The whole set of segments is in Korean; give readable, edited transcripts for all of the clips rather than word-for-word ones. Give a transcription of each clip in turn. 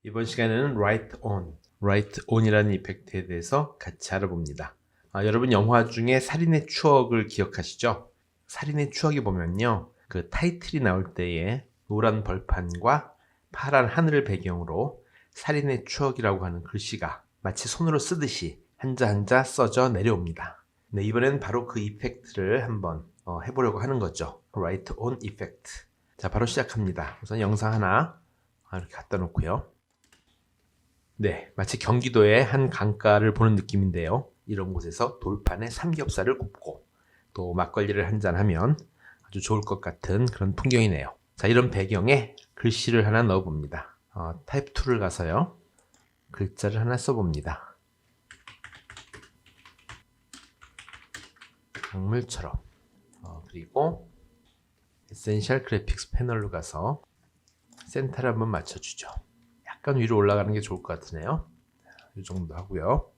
이번 시간에는 Write On이라는 이펙트에 대해서 같이 알아봅니다. 여러분 영화 중에 살인의 추억을 기억하시죠? 살인의 추억이 보면요, 그 타이틀이 나올 때에 노란 벌판과 파란 하늘을 배경으로 살인의 추억이라고 하는 글씨가 마치 손으로 쓰듯이 한자 한자 써져 내려옵니다. 네, 이번엔 바로 그 이펙트를 한번 해보려고 하는 거죠. Write On 이펙트. 자, 바로 시작합니다. 우선 영상 하나 이렇게 갖다 놓고요. 네, 마치 경기도의 한 강가를 보는 느낌인데요. 이런 곳에서 돌판에 삼겹살을 굽고 또 막걸리를 한잔하면 아주 좋을 것 같은 그런 풍경이네요. 자, 이런 배경에 글씨를 하나 넣어봅니다. 타입 2를 가서요, 글자를 하나 써봅니다. 강물처럼. 그리고 에센셜 그래픽스 패널로 가서 센터를 한번 맞춰주죠. 약간 위로 올라가는 게 좋을 것 같으네요. 이 정도 하고요.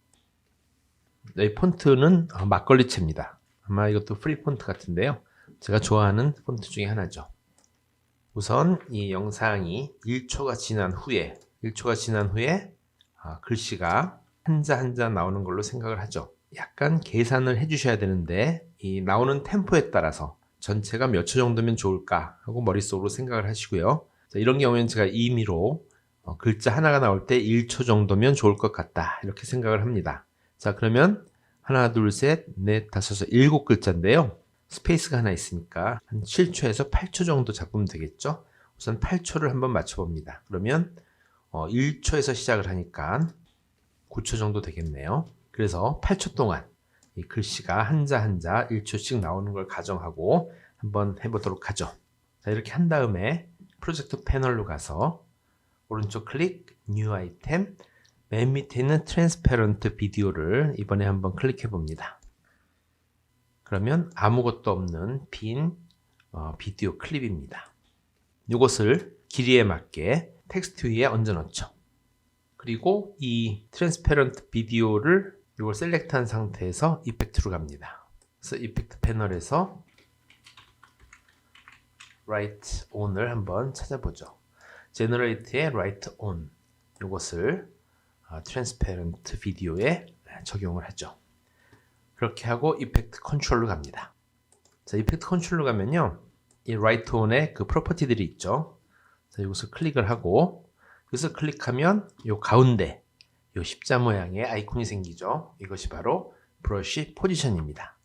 이 폰트는 막걸리체입니다. 아마 이것도 프리 폰트 같은데요. 제가 좋아하는 폰트 중에 하나죠. 우선 이 영상이 1초가 지난 후에 글씨가 한자 한자 나오는 걸로 생각을 하죠. 약간 계산을 해주셔야 되는데 이 나오는 템포에 따라서 전체가 몇 초 정도면 좋을까 하고 머릿속으로 생각을 하시고요. 자, 이런 경우에는 제가 임의로 글자 하나가 나올 때 1초 정도면 좋을 것 같다 이렇게 생각을 합니다. 자, 그러면 하나, 둘, 셋, 넷, 다섯, 7글자인데요. 스페이스가 하나 있으니까 한 7초에서 8초 정도 잡으면 되겠죠. 우선 8초를 한번 맞춰봅니다. 그러면 1초에서 시작을 하니까 9초 정도 되겠네요. 그래서 8초 동안 이 글씨가 한자 한자 1초씩 나오는 걸 가정하고 한번 해보도록 하죠. 자, 이렇게 한 다음에 프로젝트 패널로 가서 오른쪽 클릭, 뉴 아이템, 맨 밑에 있는 트랜스페런트 비디오를 이번에 한번 클릭해 봅니다. 그러면 아무것도 없는 빈 비디오 클립입니다. 이것을 길이에 맞게 텍스트 위에 얹어 놓죠. 그리고 이 트랜스페런트 비디오를 이걸 셀렉트한 상태에서 이펙트로 갑니다. 그래서 이펙트 패널에서 Write On을 한번 찾아보죠. Generate의 Write On, 이것을 트랜스페런트 비디오에 적용을 하죠. 그렇게 하고 이펙트 컨트롤로 갑니다. 자, 이펙트 컨트롤로 가면요, 이 Write On의 그 프로퍼티들이 있죠. 자, 이것을 클릭을 하고 여기서 클릭하면 이 가운데 이 십자 모양의 아이콘이 생기죠. 이것이 바로 브러쉬 포지션입니다.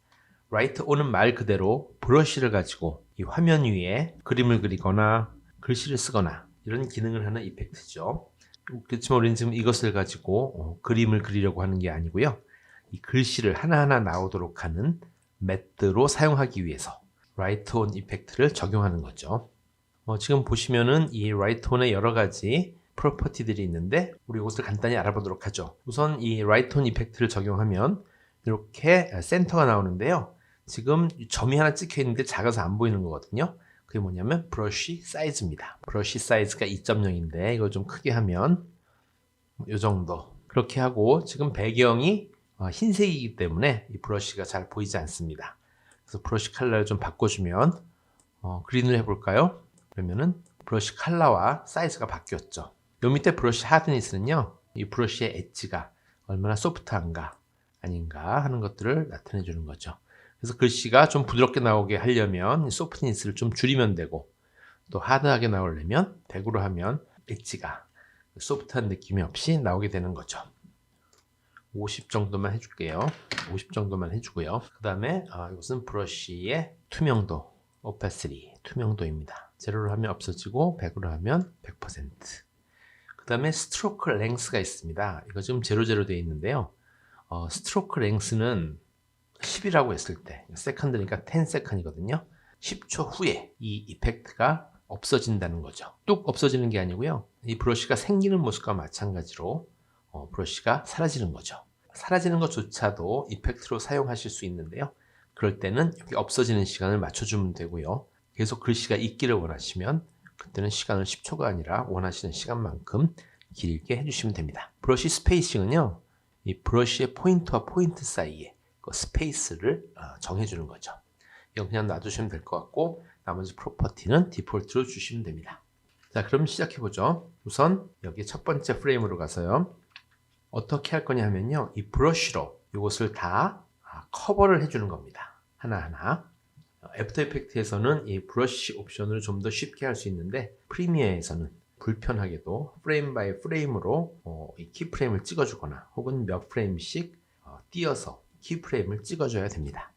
Write On은 말 그대로 브러쉬를 가지고 이 화면 위에 그림을 그리거나 글씨를 쓰거나 이런 기능을 하는 이펙트죠. 그렇지만 우리는 지금 이것을 가지고 그림을 그리려고 하는 게 아니고요. 이 글씨를 하나하나 나오도록 하는 매트로 사용하기 위해서 Write On 이펙트를 적용하는 거죠. 지금 보시면은 이 Write On의 여러 가지 프로퍼티들이 있는데 우리 이것을 간단히 알아보도록 하죠. 우선 이 Write On 이펙트를 적용하면 이렇게 센터가 나오는데요. 지금 점이 하나 찍혀 있는데 작아서 안 보이는 거거든요. 그게 뭐냐면 브러쉬 사이즈입니다. 브러쉬 사이즈가 2.0인데 이걸 좀 크게 하면 이 정도. 그렇게 하고 지금 배경이 흰색이기 때문에 이 브러쉬가 잘 보이지 않습니다. 그래서 브러쉬 컬러를 좀 바꿔주면 그린을 해볼까요? 그러면은 브러쉬 컬러와 사이즈가 바뀌었죠. 요 밑에 브러쉬 하드니스는요, 이 브러쉬의 엣지가 얼마나 소프트한가 아닌가 하는 것들을 나타내 주는 거죠. 그래서 글씨가 좀 부드럽게 나오게 하려면 소프트니스를 좀 줄이면 되고, 또 하드하게 나오려면 100으로 하면 엣지가 소프트한 느낌이 없이 나오게 되는 거죠. 50 정도만 해줄게요. 50 정도만 해주고요. 그 다음에 이것은 브러쉬의 투명도, opacity, 투명도입니다. 0로 하면 없어지고 100으로 하면 100%. 그 다음에 스트로크 랭스가 있습니다. 이거 지금 00 되어 있는데요. 스트로크 랭스는 10이라고 했을 때, 세컨드니까 10세컨이거든요. 10초 후에 이 이펙트가 없어진다는 거죠. 뚝 없어지는 게 아니고요. 이 브러쉬가 생기는 모습과 마찬가지로 브러쉬가 사라지는 거죠. 사라지는 것조차도 이펙트로 사용하실 수 있는데요. 그럴 때는 여기 없어지는 시간을 맞춰주면 되고요. 계속 글씨가 있기를 원하시면 그때는 시간을 10초가 아니라 원하시는 시간만큼 길게 해주시면 됩니다. 브러쉬 스페이싱은요, 이 브러쉬의 포인트와 포인트 사이에 그 스페이스를 정해주는 거죠. 이건 그냥 놔두시면 될 것 같고 나머지 프로퍼티는 디폴트로 주시면 됩니다. 자, 그럼 시작해 보죠. 우선 여기 첫 번째 프레임으로 가서요. 어떻게 할 거냐 하면요. 이 브러쉬로 이것을 다 커버를 해주는 겁니다. 하나하나. 애프터 이펙트에서는 이 브러쉬 옵션을 좀 더 쉽게 할 수 있는데 프리미어에서는 불편하게도 프레임 바이 프레임으로 이 키프레임을 찍어주거나 혹은 몇 프레임씩 띄어서 키프레임을 찍어줘야 됩니다.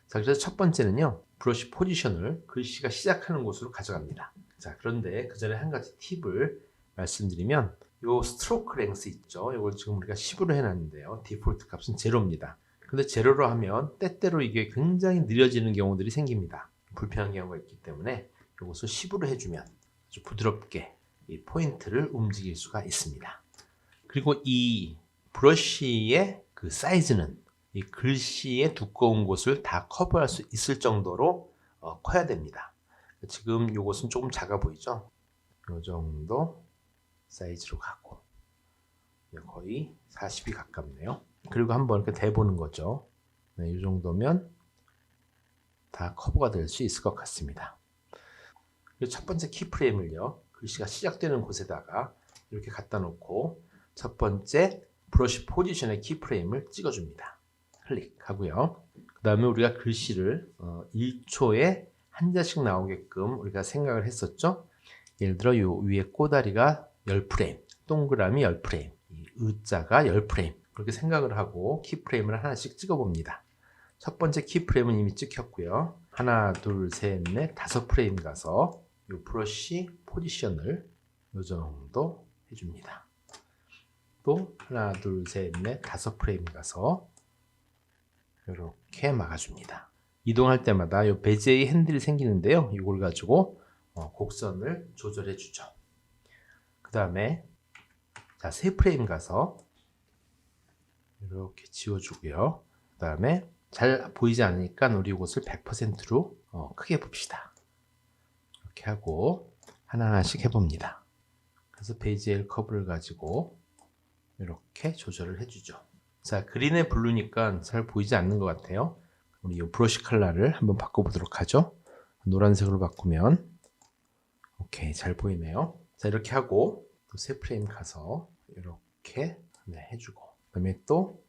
자, 그래서 첫 번째는요. 브러쉬 포지션을 글씨가 시작하는 곳으로 가져갑니다. 자, 그런데 그 전에 한 가지 팁을 말씀드리면 요 스트로크 랭스 있죠. 이걸 지금 우리가 10으로 해놨는데요. 디폴트 값은 0입니다. 근데 0로 하면 때때로 이게 굉장히 느려지는 경우들이 생깁니다. 불편한 경우가 있기 때문에 이것을 10으로 해주면 아주 부드럽게 이 포인트를 움직일 수가 있습니다. 그리고 이 브러쉬의 그 사이즈는 이 글씨의 두꺼운 곳을 다 커버할 수 있을 정도로 커야 됩니다. 지금 이것은 조금 작아 보이죠? 이 정도 사이즈로 가고 거의 40이 가깝네요. 그리고 한번 이렇게 대보는 거죠. 네, 이 정도면 다 커버가 될 수 있을 것 같습니다. 그리고 첫 번째 키프레임을요. 글씨가 시작되는 곳에다가 이렇게 갖다 놓고 첫 번째 브러쉬 포지션의 키프레임을 찍어줍니다. 클릭하고요. 그 다음에 우리가 글씨를 1초에 한 자씩 나오게끔 우리가 생각을 했었죠. 예를 들어 요 위에 꼬다리가 10프레임, 동그라미 10프레임, 이 의자가 10프레임 그렇게 생각을 하고 키프레임을 하나씩 찍어봅니다. 첫 번째 키프레임은 이미 찍혔고요. 하나, 둘, 셋, 넷, 5프레임 가서 이 브러쉬 포지션을 이 정도 해줍니다. 또 하나, 둘, 셋, 넷, 5프레임 가서 이렇게 막아줍니다. 이동할 때마다 이 베제의 핸들이 생기는데요. 이걸 가지고 곡선을 조절해 주죠. 그 다음에 자, 3프레임 가서 이렇게 지워주고요. 그 다음에 잘 보이지 않으니까 우리 이것을 100%로 크게 봅시다. 이렇게 하고 하나하나씩 해봅니다. 그래서 베이지엘 커브를 가지고 이렇게 조절을 해주죠. 자, 그린에 블루니까 잘 보이지 않는 것 같아요. 우리 이 브러쉬 컬러를 한번 바꿔보도록 하죠. 노란색으로 바꾸면 오케이, 잘 보이네요. 자, 이렇게 하고 또 3프레임 가서 이렇게 해주고 그 다음에 또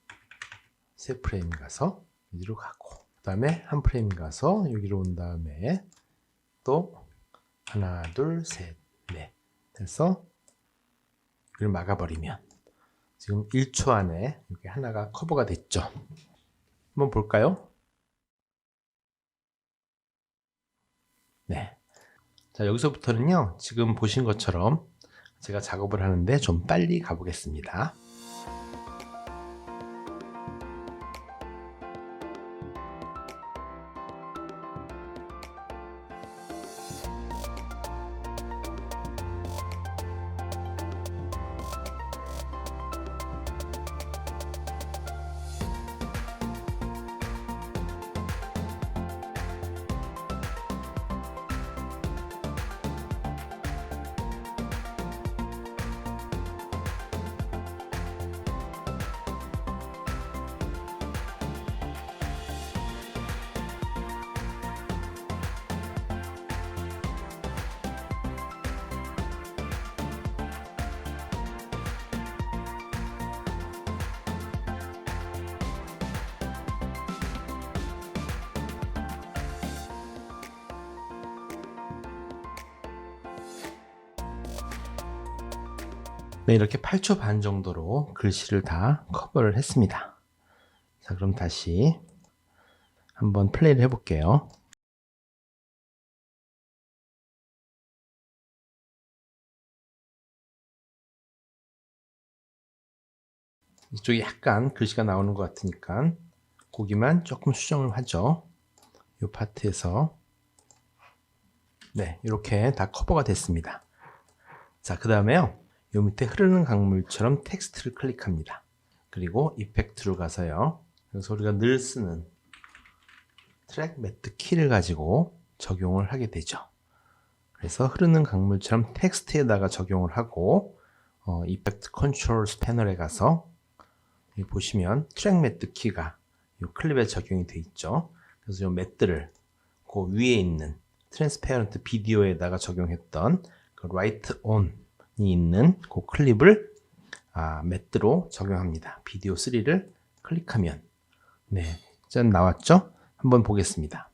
3프레임 가서 여기로 가고 그 다음에 한 프레임 가서 여기로 온 다음에 또 하나, 둘, 셋, 넷 해서 이걸 막아버리면 지금 1초 안에 이렇게 하나가 커버가 됐죠. 한번 볼까요? 네. 자, 여기서부터는요, 지금 보신 것처럼 제가 작업을 하는데 좀 빨리 가보겠습니다. 네, 이렇게 8초 반 정도로 글씨를 다 커버를 했습니다. 자, 그럼 다시 한번 플레이를 해볼게요. 이쪽이 약간 글씨가 나오는 것 같으니까 거기만 조금 수정을 하죠. 이 파트에서 네, 이렇게 다 커버가 됐습니다. 자, 그 다음에요. 이 밑에 흐르는 강물처럼 텍스트를 클릭합니다. 그리고 이펙트로 가서요. 그래서 우리가 늘 쓰는 트랙 매트 키를 가지고 적용을 하게 되죠. 그래서 흐르는 강물처럼 텍스트에다가 적용을 하고 이펙트 컨트롤 패널에 가서 여기 보시면 트랙 매트 키가 이 클립에 적용이 되어 있죠. 그래서 이 매트를 그 위에 있는 트랜스페어런트 비디오에다가 적용했던 그 write on이 있는 그 클립을 매트로 적용합니다. 비디오 3를 클릭하면 네, 짠 나왔죠? 한번 보겠습니다.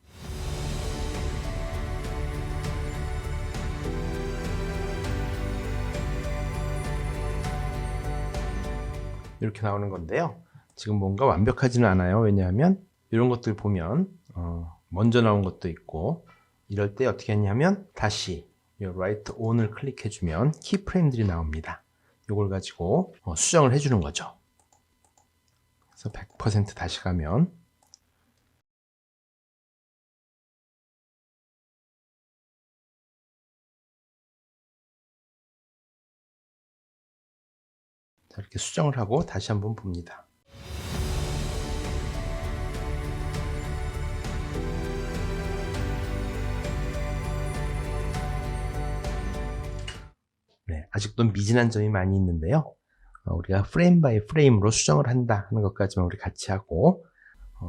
이렇게 나오는 건데요. 지금 뭔가 완벽하지는 않아요. 왜냐하면 이런 것들 보면 먼저 나온 것도 있고 이럴 때 어떻게 하냐면 다시 이 write on을 클릭해 주면 키프레임들이 나옵니다. 이걸 가지고 수정을 해 주는 거죠. 그래서 100% 다시 가면 자, 이렇게 수정을 하고 다시 한번 봅니다. 네, 아직도 미진한 점이 많이 있는데요. 우리가 프레임 바이 프레임으로 수정을 한다 하는 것까지만 우리 같이 하고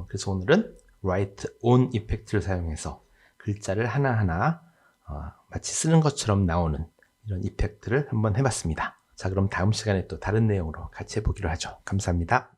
그래서 오늘은 write on 이펙트를 사용해서 글자를 하나하나 마치 쓰는 것처럼 나오는 이런 이펙트를 한번 해봤습니다. 자, 그럼 다음 시간에 또 다른 내용으로 같이 해보기로 하죠. 감사합니다.